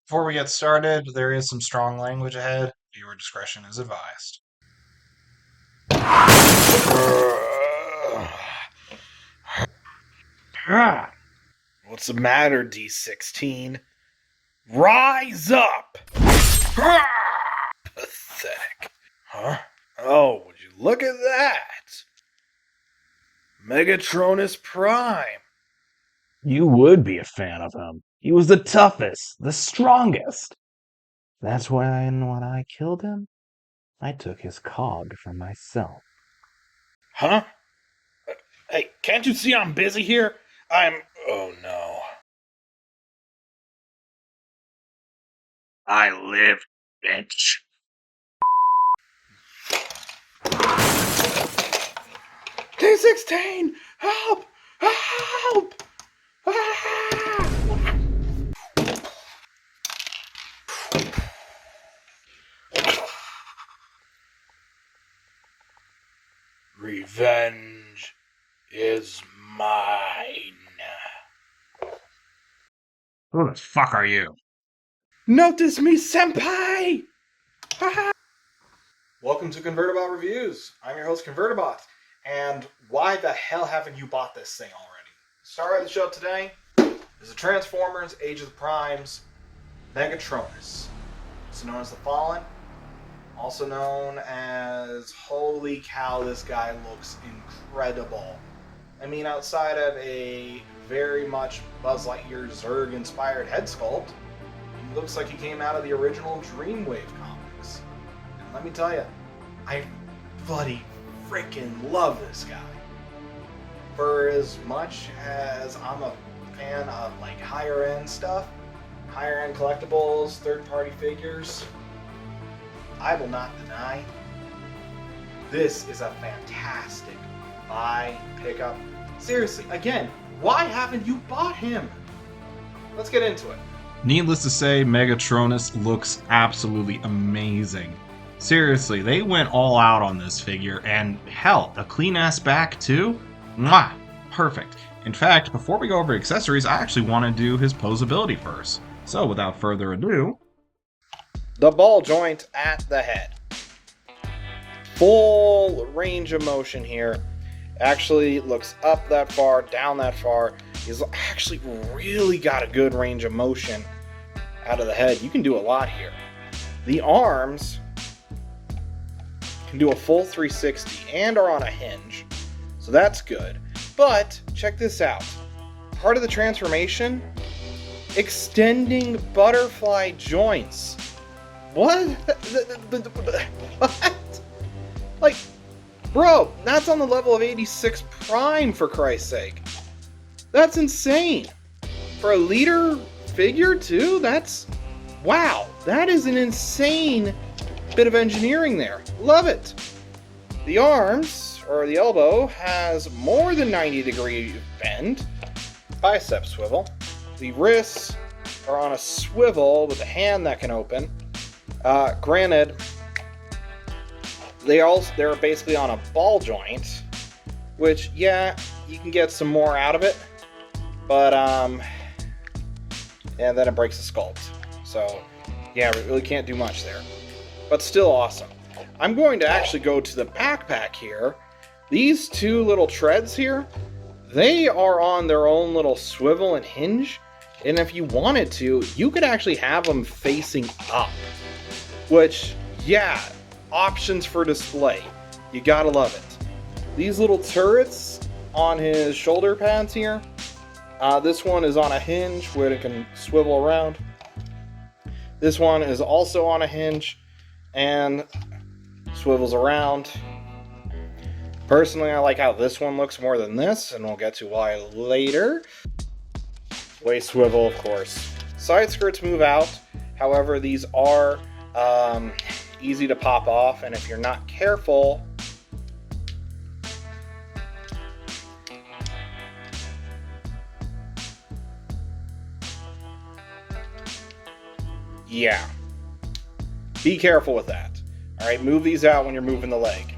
Before we get started, there is some strong language ahead. Viewer discretion is advised. What's the matter, D16? Rise up! Pathetic. Huh? Oh, would you look at that? Megatronus Prime. You would be a fan of him. He was the toughest, the strongest. That's why when I killed him, I took his cog for myself. Huh? Hey, can't you see I'm busy here? Oh no. I live, bitch. D16! Help! Help! Ah! Revenge is mine. Who the fuck are you? Notice me, senpai! Welcome to ConvertAbot Reviews. I'm your host, ConvertAbot. And why the hell haven't you bought this thing already? Star of the show today is the Transformers Age of the Primes Megatronus. Also known as the Fallen. Also known as, holy cow, this guy looks incredible. I mean, outside of a very much Buzz Lightyear Zurg inspired head sculpt, he looks like he came out of the original Dreamwave comics. And let me tell you, I bloody freaking love this guy. For as much as I'm a fan of like higher end stuff, higher end collectibles, third party figures, I will not deny this is a fantastic buy, pickup. Seriously, again, why haven't you bought him? Let's get into it. Needless to say, Megatronus looks absolutely amazing. Seriously, they went all out on this figure, and hell, a clean-ass back too? Mwah! Perfect. In fact, before we go over accessories, I actually want to do his posability first. So, without further ado, The ball joint at the head. Full range of motion here. Actually looks up that far, down that far. He's actually really got a good range of motion out of the head. You can do a lot here. The arms can do a full 360 and are on a hinge. So that's good. But check this out. Part of the transformation, extending butterfly joints. What? What? Like, bro, that's on the level of 86 Prime, for Christ's sake. That's insane. For a leader figure, too? That's... wow. That is an insane bit of engineering there. Love it. The arms, or the elbow, has more than 90-degree bend. Bicep swivel. The wrists are on a swivel with a hand that can open. Granted, they're basically on a ball joint, which, yeah, you can get some more out of it, but, and then it breaks the sculpt. So, yeah, we really can't do much there. But still awesome. I'm going to actually go to the backpack here. These two little treads here, they are on their own little swivel and hinge, and if you wanted to, you could actually have them facing up. Which, yeah, options for display. You gotta love it. These little turrets on his shoulder pads here. This one is on a hinge where it can swivel around. This one is also on a hinge and swivels around. Personally, I like how this one looks more than this, and we'll get to why later. Waist swivel, of course. Side skirts move out. However, these are easy to pop off, and if you're not careful, yeah, be careful with that. Alright, move these out when you're moving the leg,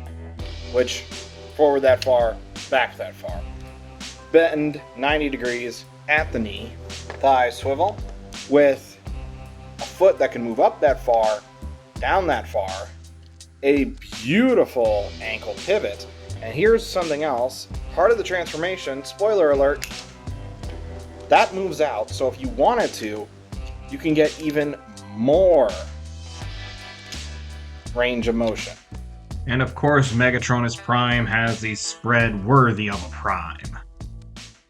which forward that far, back that far. Bend 90 degrees at the knee. Thigh swivel with a foot that can move up that far, down that far, a beautiful ankle pivot. And here's something else. Part of the transformation, spoiler alert, that moves out. So if you wanted to, you can get even more range of motion. And of course, Megatronus Prime has the spread worthy of a Prime.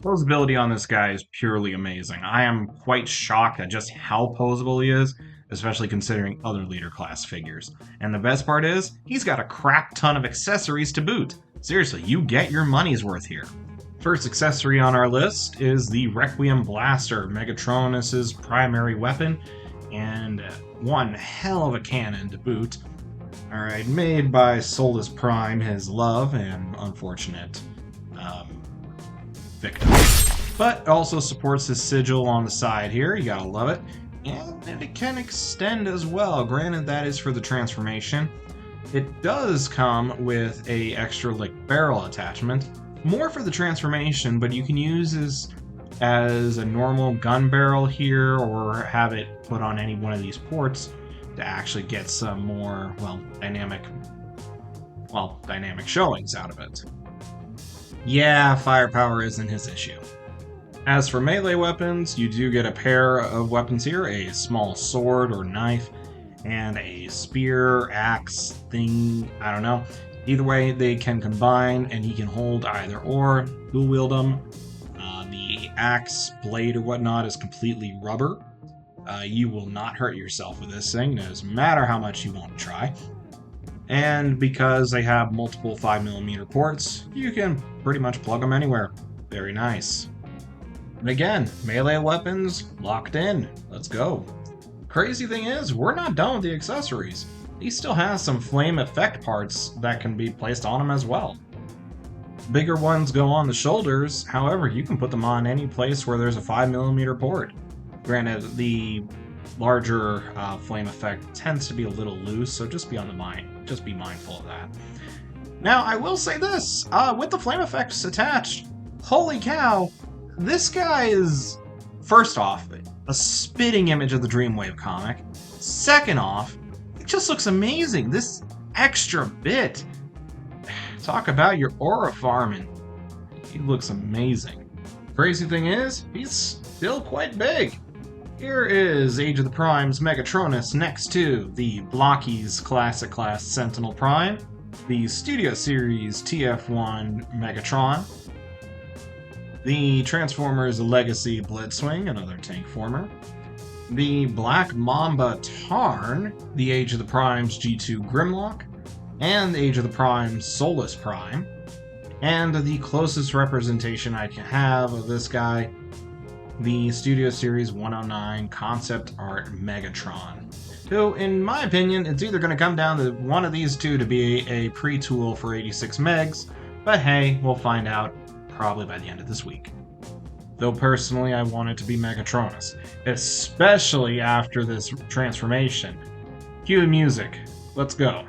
Posability on this guy is purely amazing. I am quite shocked at just how posable he is, especially considering other leader class figures. And the best part is, he's got a crap ton of accessories to boot. Seriously, you get your money's worth here. First accessory on our list is the Requiem Blaster, Megatronus's primary weapon, and one hell of a cannon to boot. Alright, made by Solus Prime, his love and unfortunate victim. But also supports his sigil on the side here, you gotta love it. And it can extend as well, granted that is for the transformation. It does come with a extra barrel attachment, more for the transformation, but you can use this as a normal gun barrel here or have it put on any one of these ports to actually get some more, dynamic showings out of it. Yeah, firepower isn't his issue. As for melee weapons, you do get a pair of weapons here, a small sword or knife, and a spear, axe, thing, I don't know. Either way, they can combine, and he can hold either or, dual wield them. The axe, blade, or whatnot is completely rubber. You will not hurt yourself with this thing, no matter how much you want to try. And because they have multiple 5mm ports, you can pretty much plug them anywhere. Very nice. And again, melee weapons locked in. Let's go. Crazy thing is, we're not done with the accessories. He still has some flame effect parts that can be placed on him as well. Bigger ones go on the shoulders, however, you can put them on any place where there's a 5mm port. Granted, the larger flame effect tends to be a little loose, so just be mindful of that. Now, I will say this, with the flame effects attached, holy cow, this guy is, first off, a spitting image of the Dreamwave comic. Second off, it just looks amazing. This extra bit, talk about your aura farming. He looks amazing. Crazy thing is, he's still quite big. Here is Age of the Prime's Megatronus next to the Blocky's Classic Class Sentinel Prime, the Studio Series TF1 Megatron, the Transformers Legacy Blitzwing, another tank former, the Black Mamba Tarn, the Age of the Prime's G2 Grimlock, and the Age of the Prime's Solus Prime, and the closest representation I can have of this guy, the Studio Series 109 Concept Art Megatron, who, in my opinion, it's either going to come down to one of these two to be a pre-tool for 86 megs, but hey, we'll find out probably by the end of this week. Though personally, I want it to be Megatronus, especially after this transformation. Cue music. Let's go.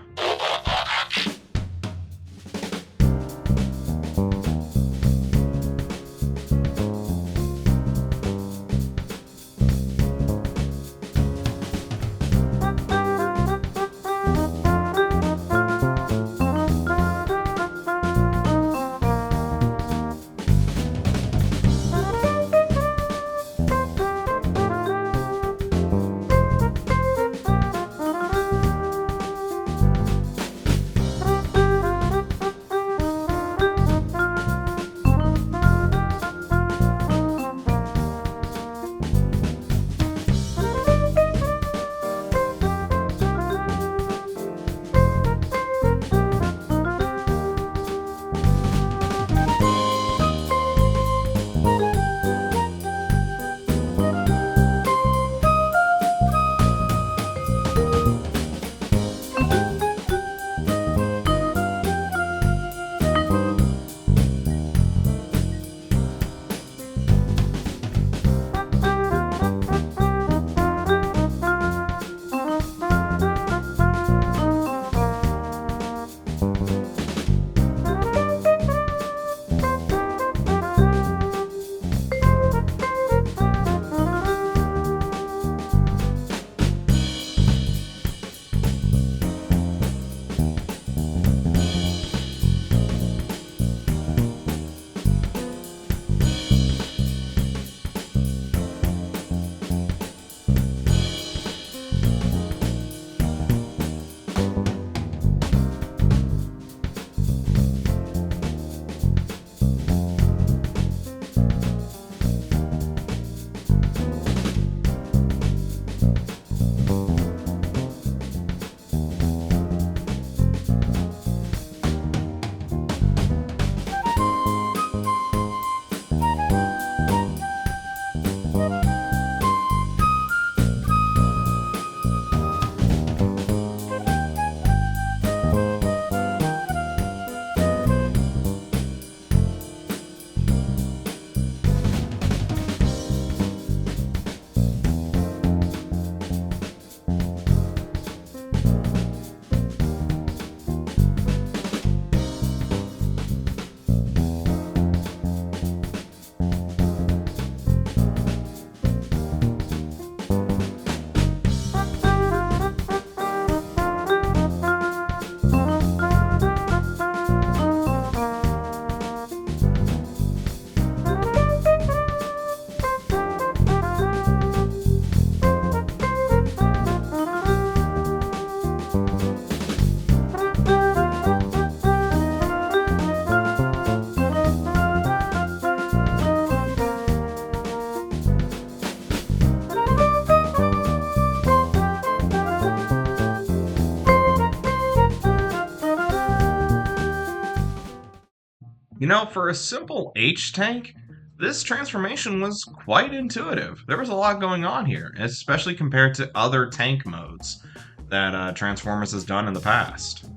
You know, for a simple H tank, this transformation was quite intuitive. There was a lot going on here, especially compared to other tank modes that Transformers has done in the past.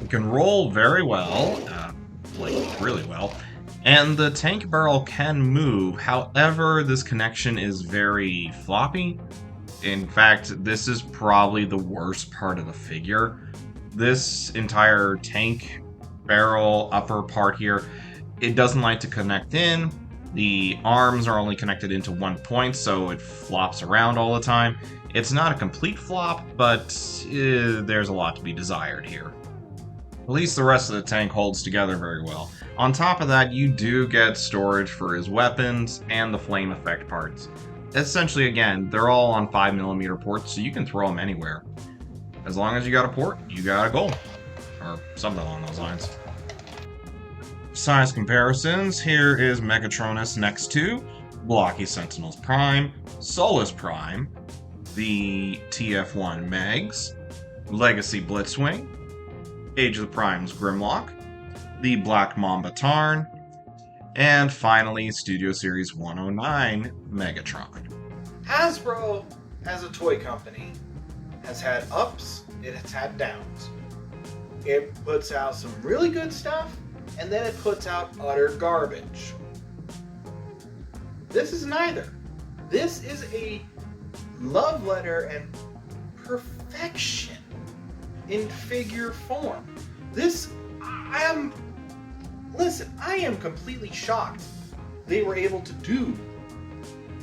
It can roll very well, like really well, and the tank barrel can move. However, this connection is very floppy. In fact, this is probably the worst part of the figure. This entire tank barrel upper part here, it doesn't like to connect in. The arms are only connected into one point, so it flops around all the time. It's not a complete flop, but there's a lot to be desired here. At least the rest of the tank holds together very well. On top of that, you do get storage for his weapons and the flame effect parts. Essentially, again, they're all on 5mm ports, so you can throw them anywhere. As long as you got a port, you got a goal. Or something along those lines. Size comparisons, here is Megatronus next to Blocky Sentinels Prime, Solus Prime, the TF1 Megs, Legacy Blitzwing, Age of the Primes Grimlock, the Black Mamba Tarn, and finally Studio Series 109 Megatron. Hasbro, as a toy company, has had ups, it has had downs. It puts out some really good stuff, and then it puts out utter garbage. This is neither. This is a love letter and perfection in figure form. I am completely shocked they were able to do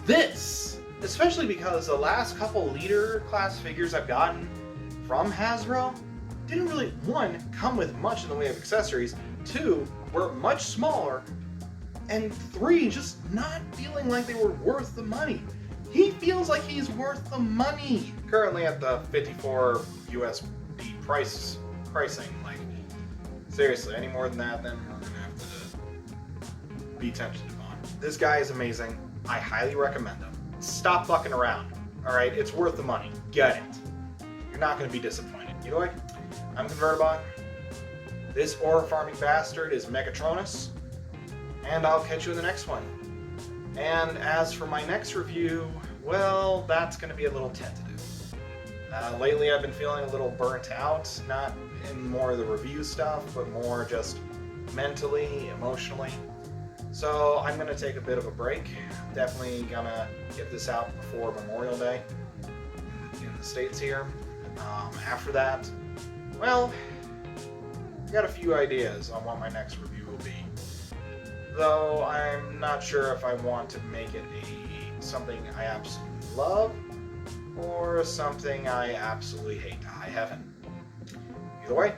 this. Especially because the last couple leader class figures I've gotten from Hasbro didn't really, one, come with much in the way of accessories, two, were much smaller, and three, just not feeling like they were worth the money. He feels like he's worth the money. Currently at the 54 USD pricing, like, seriously, any more than that, then we're gonna have to be tentative on. This guy is amazing. I highly recommend him. Stop fucking around. Alright, it's worth the money. Get it. You're not gonna be disappointed. Either way, I'm Convertibot. This ore farming bastard is Megatronus, and I'll catch you in the next one. And as for my next review, well, that's going to be a little tentative. Lately I've been feeling a little burnt out, not in more of the review stuff, but more just mentally, emotionally. So I'm going to take a bit of a break. Definitely going to get this out before Memorial Day in the States here. After that, well, I got a few ideas on what my next review will be. Though I'm not sure if I want to make it something I absolutely love or something I absolutely hate to high heaven. Either way,